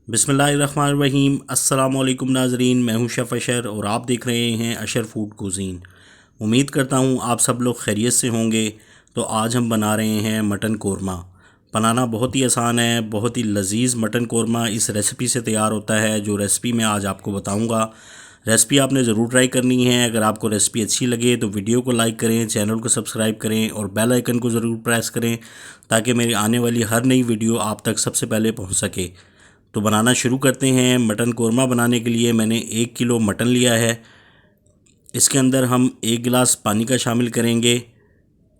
बिस्मिल्लाहिर्रहमानिर्रहीम। अस्सलाम वालेकुम नाज़रीन, मैं हूं शेफ़ अशर और आप देख रहे हैं अशर फूड कुज़ीन। उम्मीद करता हूं आप सब लोग खैरियत से होंगे। तो आज हम बना रहे हैं मटन कोरमा। बनाना बहुत ही आसान है, बहुत ही लजीज़ मटन कोरमा इस रेसिपी से तैयार होता है, जो रेसिपी मैं आज आपको बताऊंगा। रेसिपी आपने ज़रूर ट्राई करनी है। अगर आपको रेसिपी अच्छी लगे तो वीडियो को लाइक करें, चैनल को सब्सक्राइब करें और बेल आइकन को ज़रूर प्रेस करें, ताकि मेरी आने वाली हर नई वीडियो आप तक सबसे पहले पहुँच सके। तो बनाना शुरू करते हैं। मटन कोरमा बनाने के लिए मैंने 1 किलो मटन लिया है। इसके अंदर हम 1 गिलास पानी का शामिल करेंगे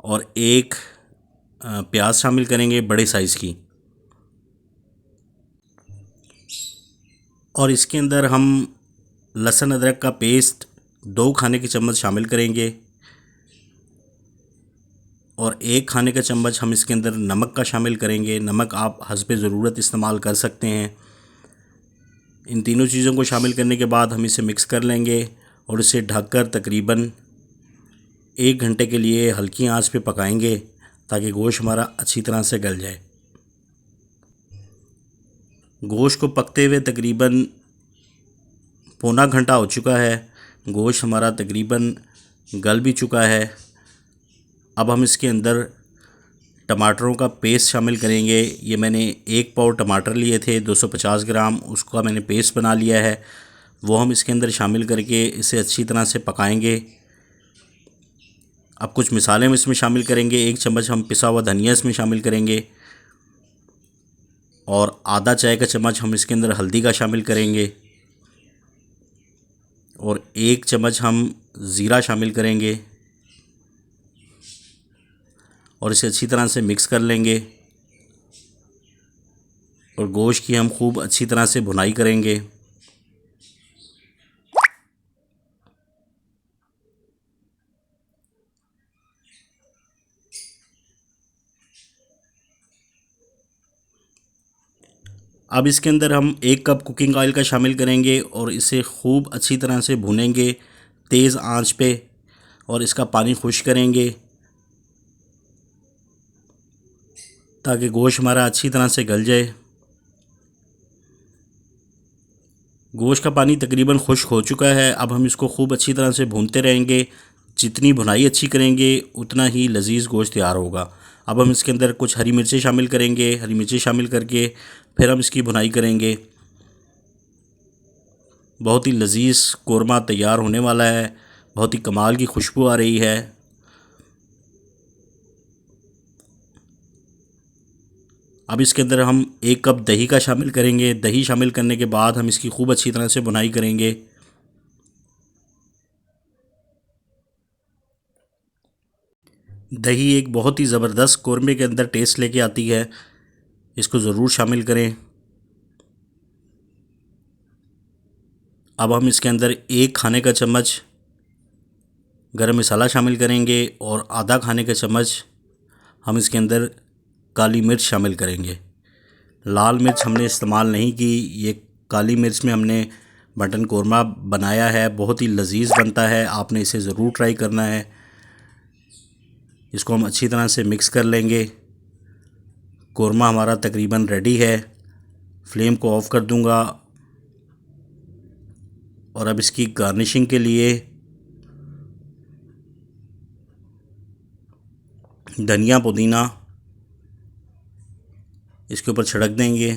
और एक प्याज शामिल करेंगे बड़े साइज़ की, और इसके अंदर हम लहसुन अदरक का पेस्ट 2 खाने के चम्मच शामिल करेंगे और 1 खाने का चम्मच हम इसके अंदर नमक का शामिल करेंगे। नमक आप हस्बे ज़रूरत इस्तेमाल कर सकते हैं। इन तीनों चीज़ों को शामिल करने के बाद हम इसे मिक्स कर लेंगे और इसे ढककर तकरीबन 1 घंटे के लिए हल्की आंच पे पकाएंगे, ताकि गोश्त हमारा अच्छी तरह से गल जाए। गोश्त को पकते हुए तकरीबन पौना घंटा हो चुका है। गोश्त हमारा तकरीबन गल भी चुका है। अब हम इसके अंदर टमाटरों का पेस्ट शामिल करेंगे। ये मैंने 1 पाव टमाटर लिए थे, 250 ग्राम, उसका मैंने पेस्ट बना लिया है। वो हम इसके अंदर शामिल करके इसे अच्छी तरह से पकाएंगे। अब कुछ मिसालें हम इसमें शामिल करेंगे। 1 चम्मच हम पिसा हुआ धनिया इसमें शामिल करेंगे और आधा चाय का चम्मच हम इसके अंदर हल्दी का शामिल करेंगे और 1 चम्मच हम ज़ीरा शामिल करेंगे और इसे अच्छी तरह से मिक्स कर लेंगे और गोश्त की हम खूब अच्छी तरह से भुनाई करेंगे। अब इसके अंदर हम 1 कप कुकिंग ऑयल का शामिल करेंगे और इसे खूब अच्छी तरह से भुनेंगे तेज़ आंच पे, और इसका पानी खुश्क करेंगे ताकि गोश्त हमारा अच्छी तरह से गल जाए। गोश्त का पानी तकरीबन खुश्क हो चुका है। अब हम इसको खूब अच्छी तरह से भूनते रहेंगे। जितनी भुनाई अच्छी करेंगे उतना ही लजीज़ गोश्त तैयार होगा। अब हम इसके अंदर कुछ हरी मिर्चें शामिल करेंगे। हरी मिर्चें शामिल करके फिर हम इसकी भुनाई करेंगे। बहुत ही लजीज़ कोरमा तैयार होने वाला है। बहुत ही कमाल की खुशबू आ रही है। अब इसके अंदर हम 1 कप दही का शामिल करेंगे। दही शामिल करने के बाद हम इसकी खूब अच्छी तरह से भुनाई करेंगे। दही एक बहुत ही ज़बरदस्त कोरमे के अंदर टेस्ट लेके आती है, इसको ज़रूर शामिल करें। अब हम इसके अंदर 1 खाने का चम्मच गरम मसाला शामिल करेंगे और आधा खाने का चम्मच हम इसके अंदर काली मिर्च शामिल करेंगे। लाल मिर्च हमने इस्तेमाल नहीं की। ये काली मिर्च में हमने मटन कोरमा बनाया है। बहुत ही लजीज़ बनता है, आपने इसे ज़रूर ट्राई करना है। इसको हम अच्छी तरह से मिक्स कर लेंगे। कोरमा हमारा तकरीबन रेडी है। फ्लेम को ऑफ़ कर दूंगा और अब इसकी गार्निशिंग के लिए धनिया पुदीना इसके ऊपर छिड़क देंगे।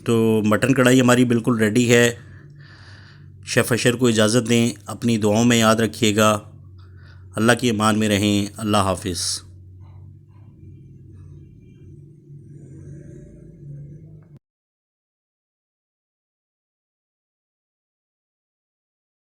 तो मटन कढ़ाई हमारी बिल्कुल रेडी है। शेफ़ अशर को इजाज़त दें। अपनी दुआओं में याद रखिएगा। अल्लाह की अमान में रहें। अल्लाह हाफ़िज़।